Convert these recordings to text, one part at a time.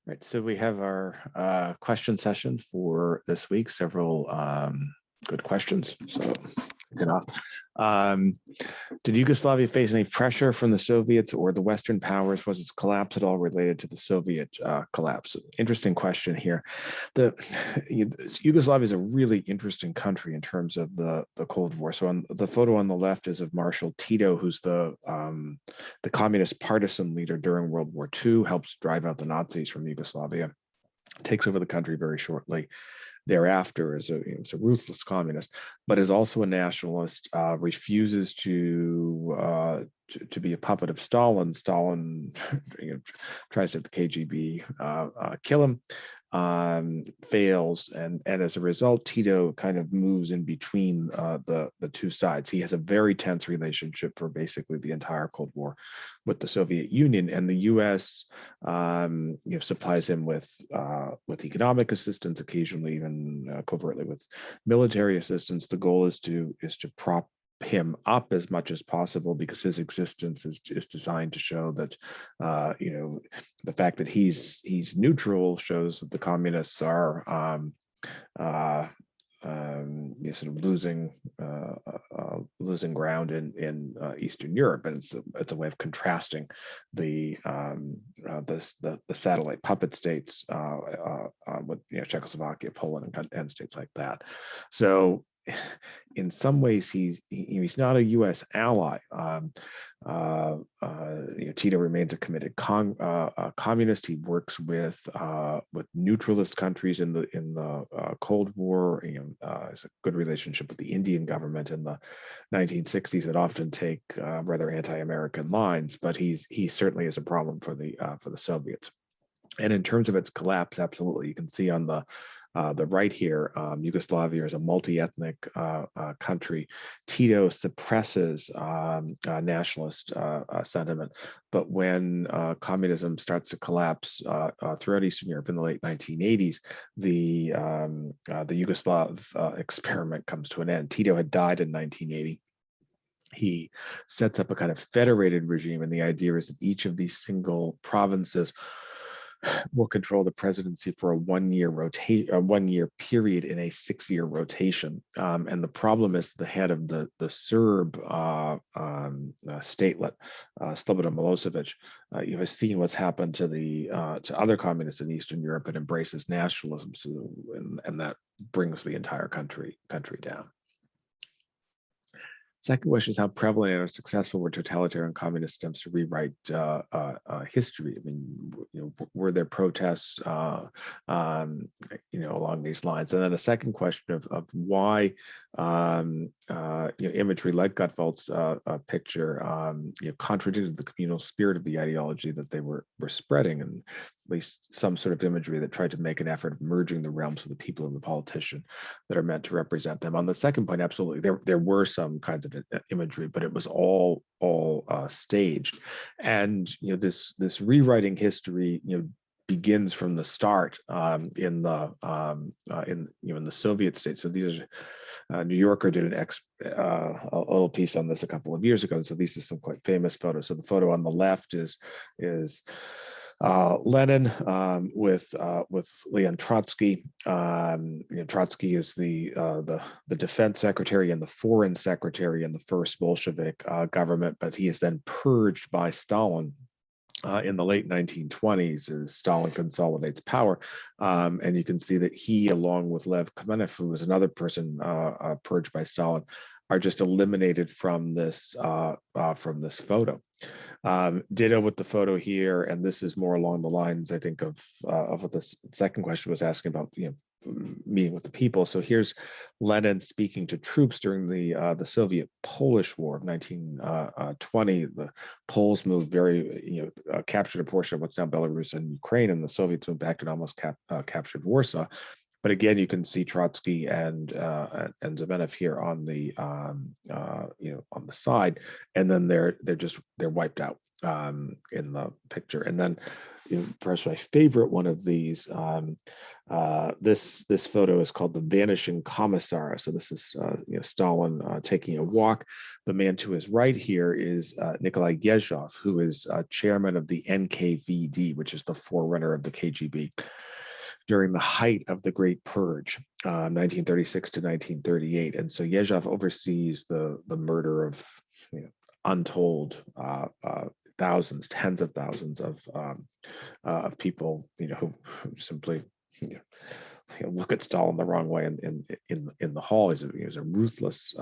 Right, so we have our question session for this week. Several good questions. So, get off. Did Yugoslavia face any pressure from the Soviets or the Western powers? Was its collapse at all related to the Soviet collapse? Interesting question here. Yugoslavia is a really interesting country in terms of the Cold War. So on the photo on the left is of Marshal Tito, who's the communist partisan leader during World War II, helps drive out the Nazis from Yugoslavia, takes over the country very shortly thereafter as a ruthless communist, but is also a nationalist, refuses to be a puppet of Stalin. Stalin tries to have the KGB kill him, fails, and as a result, Tito kind of moves in between the two sides. He has a very tense relationship for basically the entire Cold War with the Soviet Union, and the U.S. Supplies him with economic assistance, occasionally even covertly with military assistance. The goal is to prop him up as much as possible, because his existence is designed to show that the fact that he's neutral shows that the communists are sort of losing ground in Eastern Europe, and it's a way of contrasting the satellite puppet states with Czechoslovakia, Poland, and states like that. So in some ways, he's not a U.S. ally. Tito remains a committed communist. He works with neutralist countries in the Cold War. Has a good relationship with the Indian government in the 1960s that often take rather anti-American lines. But he certainly is a problem for the Soviets. And in terms of its collapse, absolutely, you can see on the right here, Yugoslavia is a multi-ethnic country. Tito suppresses nationalist sentiment, but when communism starts to collapse throughout Eastern Europe in the late 1980s, the Yugoslav experiment comes to an end. Tito had died in 1980. He sets up a kind of federated regime, and the idea is that each of these single provinces will control the presidency for a one-year period in a 6-year rotation. And the problem is the head of the Serb statelet, Slobodan Milosevic, has seen what's happened to other communists in Eastern Europe and embraces nationalism, and that brings the entire country down. Second question is, how prevalent or successful were totalitarian communist attempts to rewrite history? I mean, were there protests, along these lines? And then a second question of why, imagery like Gutfeld's picture, contradicted the communal spirit of the ideology that they were spreading, and at least some sort of imagery that tried to make an effort of merging the realms of the people and the politician that are meant to represent them. On the second point, absolutely, there were some kinds of imagery, but it was all staged. And this rewriting history, begins from the start in the Soviet states. So these are New Yorker did a little piece on this a couple of years ago. So these are some quite famous photos. So the photo on the left is Lenin with Leon Trotsky. Trotsky is the defense secretary and the foreign secretary in the first Bolshevik government, but he is then purged by Stalin in the late 1920s as Stalin consolidates power. And you can see that he, along with Lev Kamenev, who was another person purged by Stalin, are just eliminated from this photo. Ditto with the photo here, and this is more along the lines, I think, of what the second question was asking about, meeting with the people. So here's Lenin speaking to troops during the Soviet-Polish War of 1920. The Poles moved captured a portion of what's now Belarus and Ukraine, and the Soviets moved back and almost captured Warsaw. But again, you can see Trotsky and Zamenhof here on the on the side, and then they're wiped out. picture. And then, perhaps my favorite one of these, this photo is called the Vanishing Commissar. So this is Stalin taking a walk. The man to his right here is Nikolai Gejoff, who is chairman of the NKVD, which is the forerunner of the KGB, during the height of the Great Purge, 1936 to 1938. And so Gejoff oversees the murder of untold thousands, tens of thousands of people, who simply look at Stalin the wrong way in the hall. He's a ruthless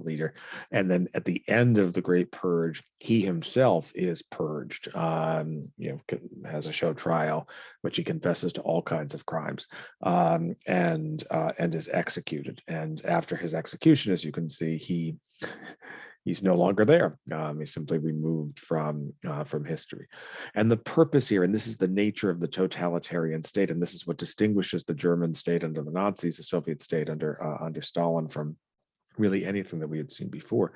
leader. And then at the end of the Great Purge, he himself is purged. Has a show trial, which he confesses to all kinds of crimes, and is executed. And after his execution, as you can see, he's no longer there. He's simply removed from history. And the purpose here, and this is the nature of the totalitarian state, and this is what distinguishes the German state under the Nazis, the Soviet state under Stalin, from really anything that we had seen before.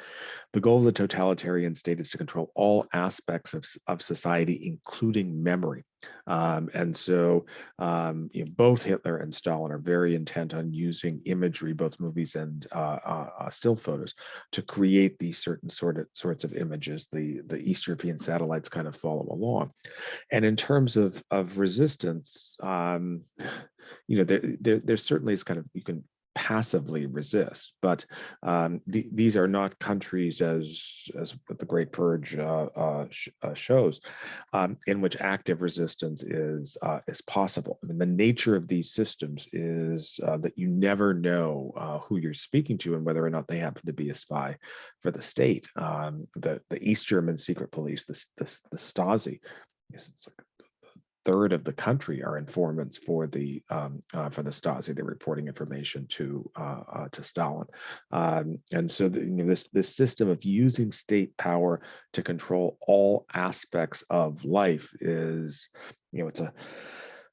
The goal of the totalitarian state is to control all aspects of society, including memory. And so both Hitler and Stalin are very intent on using imagery, both movies and still photos, to create these certain sorts of images. The East European satellites kind of follow along. And in terms of resistance, there certainly is kind of, you can passively resist, but these are not countries, as the Great Purge shows, in which active resistance is possible. I mean, the nature of these systems is that you never know who you're speaking to and whether or not they happen to be a spy for the state. The East German secret police, the Stasi, it's like third of the country are informants for the Stasi. They're reporting information to Stalin, and so this system of using state power to control all aspects of life is, it's a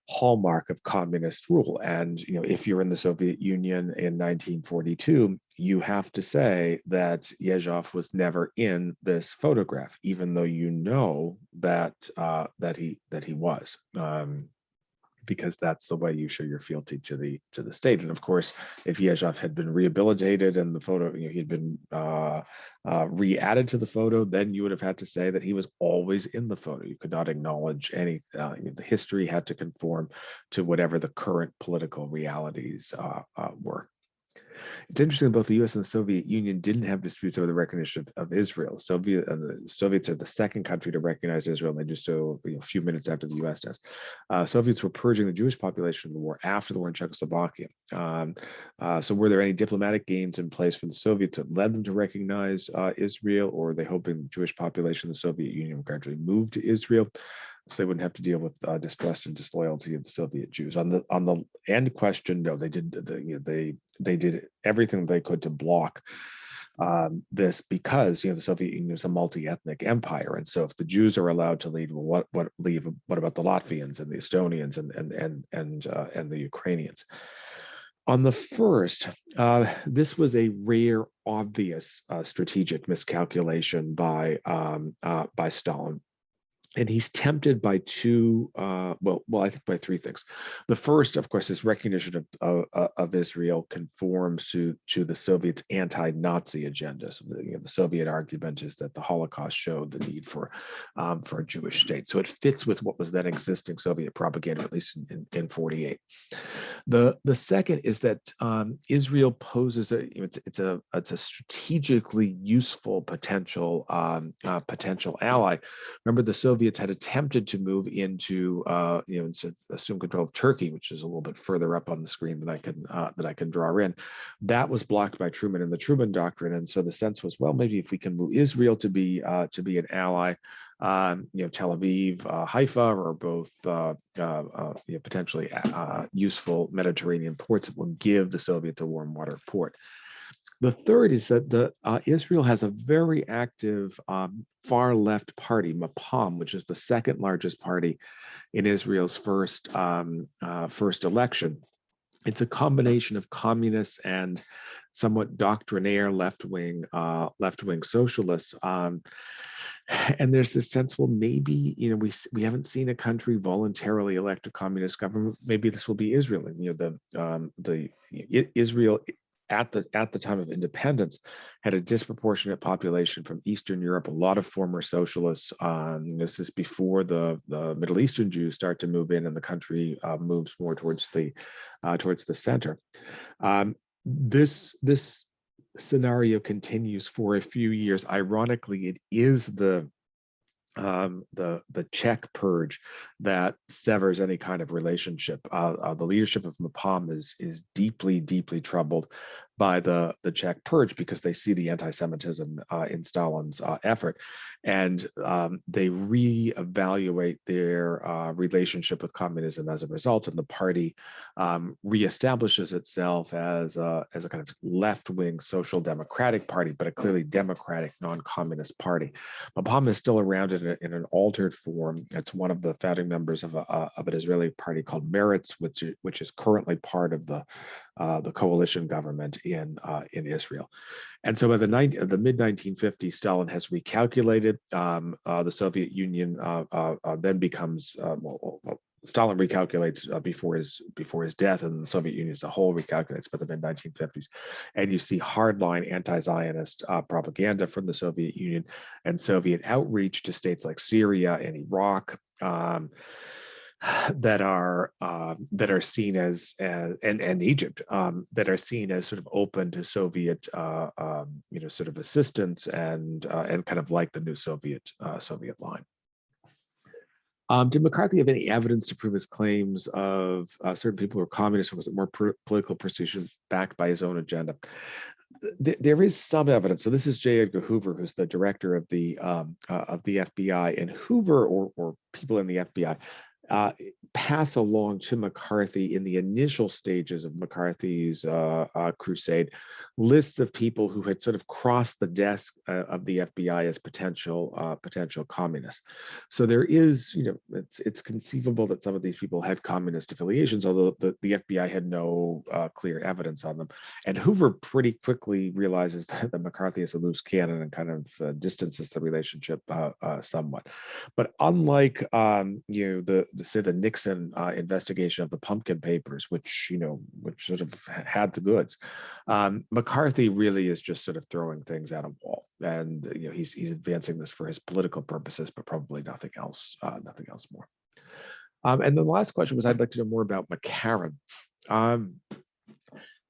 hallmark of communist rule. And if you're in the Soviet Union in 1942, you have to say that Gejoff was never in this photograph, even though that he was. Because that's the way you show your fealty to the state. And of course, if Gejoff had been rehabilitated and the photo, he'd been re-added to the photo, then you would have had to say that he was always in the photo. You could not acknowledge any. The history had to conform to whatever the current political realities were. It's interesting that both the U.S. and the Soviet Union didn't have disputes over the recognition of Israel. The Soviets are the second country to recognize Israel, and they do so a few minutes after the U.S. does. Soviets were purging the Jewish population of the war after the war in Czechoslovakia. So were there any diplomatic gains in place for the Soviets that led them to recognize Israel, or were they hoping the Jewish population of the Soviet Union would gradually move to Israel, so they wouldn't have to deal with distrust and disloyalty of the Soviet Jews? On the end question, no, they did. They did everything they could to block this, because the Soviet Union is a multi-ethnic empire, and so if the Jews are allowed to leave, well, what about the Latvians and the Estonians and the Ukrainians? On the first, this was a rare, obvious strategic miscalculation by Stalin. And he's tempted by I think by three things. The first, of course, is recognition of Israel conforms to the Soviets' anti-Nazi agenda. So the Soviet argument is that the Holocaust showed the need for a Jewish state. So it fits with what was then existing Soviet propaganda, at least in 48. The second is that Israel poses it's a strategically useful potential ally. Remember, the Soviets had attempted to move into assume control of Turkey, which is a little bit further up on the screen than I can draw in. That was blocked by Truman and the Truman Doctrine, and so the sense was, well, maybe if we can move Israel to be an ally, Tel Aviv, Haifa are both potentially useful Mediterranean ports that will give the Soviets a warm water port. The third is that Israel has a very active far left party, Mapam, which is the second largest party in Israel's first election. It's a combination of communists and somewhat doctrinaire left-wing socialists. And there's this sense, well, maybe, we haven't seen a country voluntarily elect a communist government. Maybe this will be Israel. And, Israel at the time of independence had a disproportionate population from Eastern Europe, a lot of former socialists. This is before the Middle Eastern Jews start to move in, and the country moves more towards the center. This scenario continues for a few years. Ironically, it is the Czech purge that severs any kind of relationship. The leadership of Mapam is deeply, deeply troubled by the Czech purge because they see the anti-Semitism in Stalin's effort, and they reevaluate their relationship with communism as a result. And the party reestablishes itself as a kind of left-wing social democratic party, but a clearly democratic, non-communist party. Mapam is still around in an altered form. It's one of the founding members of an Israeli party called Meretz, which is currently part of the coalition government in Israel. And so by the mid 1950s, Stalin has recalculated. The Soviet Union then becomes Stalin recalculates before his death, and the Soviet Union as a whole recalculates by the mid 1950s. And you see hardline anti-Zionist propaganda from the Soviet Union and Soviet outreach to states like Syria and Iraq. That are seen as and Egypt that are seen as sort of open to Soviet sort of assistance and kind of like the new Soviet line. Did McCarthy have any evidence to prove his claims of certain people who are communists, or was it more political precision backed by his own agenda? There is some evidence. So this is J. Edgar Hoover, who's the director of the FBI, and Hoover or people in the FBI pass along to McCarthy in the initial stages of McCarthy's crusade lists of people who had sort of crossed the desk of the FBI as potential communists. So there is, it's conceivable that some of these people had communist affiliations, although the FBI had no clear evidence on them. And Hoover pretty quickly realizes that McCarthy is a loose cannon and kind of distances the relationship somewhat. But unlike the Nixon investigation of the Pumpkin Papers, which sort of had the goods, McCarthy really is just sort of throwing things at a wall, and he's advancing this for his political purposes, but probably nothing else more. And then the last question was, I'd like to know more about McCarran.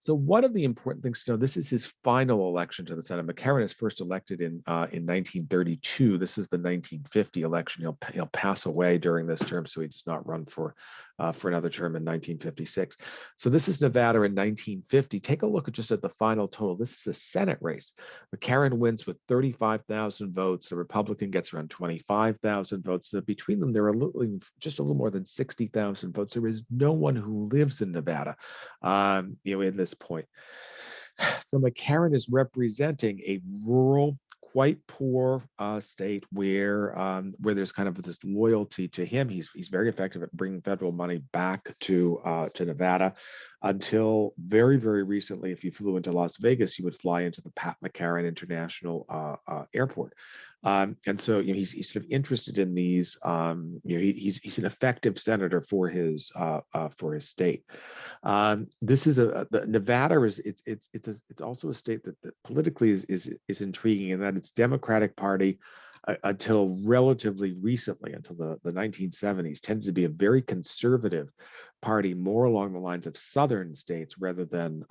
So one of the important things to know, this is his final election to the Senate. McCarran is first elected in 1932. This is the 1950 election. He'll pass away during this term, so he does not run for another term in 1956. So this is Nevada in 1950. Take a look at the final total. This is a Senate race. McCarran wins with 35,000 votes. The Republican gets around 25,000 votes. So between them, there are just a little more than 60,000 votes. There is no one who lives in Nevada, in this point. So McCarran is representing a rural, quite poor state where there's kind of this loyalty to him. He's very effective at bringing federal money back to Nevada. Until very, very recently, if you flew into Las Vegas, you would fly into the Pat McCarran International Airport. And so he's sort of interested in these. He's an effective senator for his state. This is Nevada is it's also a state that politically is intriguing in that its Democratic Party until relatively recently, until the 1970s, tended to be a very conservative party, more along the lines of southern states rather than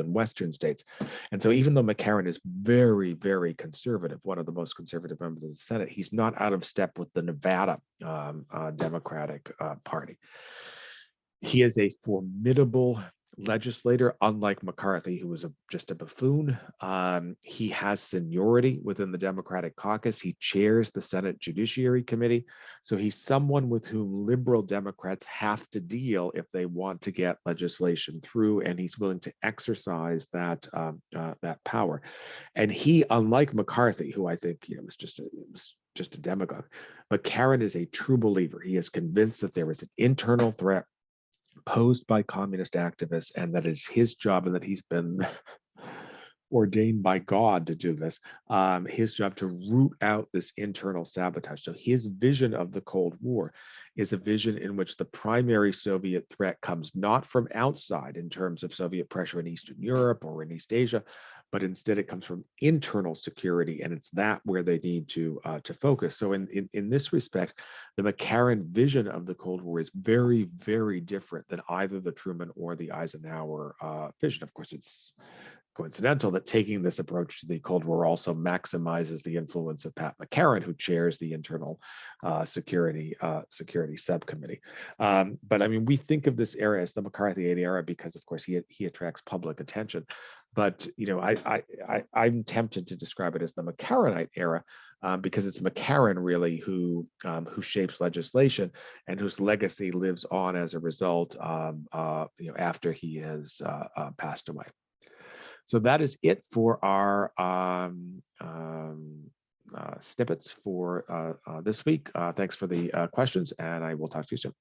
western states. And so even though McCarran is very, very conservative, one of the most conservative members of the Senate, he's not out of step with the Nevada Democratic Party. He is a formidable legislator, unlike McCarthy, who was just a buffoon. He has seniority within the Democratic caucus. He chairs the Senate Judiciary Committee. So he's someone with whom liberal Democrats have to deal if they want to get legislation through, and he's willing to exercise that power. And he, unlike McCarthy, who I think was just a demagogue, McCarran is a true believer. He is convinced that there is an internal threat posed by communist activists, and that it's his job, and that he's been ordained by God to do this, his job to root out this internal sabotage. So his vision of the Cold War is a vision in which the primary Soviet threat comes not from outside in terms of Soviet pressure in Eastern Europe or in East Asia, but instead it comes from internal security, and it's that where they need to focus. So in this respect, the McCarran vision of the Cold War is very, very different than either the Truman or the Eisenhower vision. Of course, it's coincidental that taking this approach to the Cold War also maximizes the influence of Pat McCarran, who chairs the Internal Security Subcommittee. But I mean, we think of this era as the McCarthy era because, of course, he attracts public attention. But I'm tempted to describe it as the McCarranite era because it's McCarran really who shapes legislation and whose legacy lives on as a result. After he has passed away. So that is it for our snippets for this week. Thanks for the questions, and I will talk to you soon.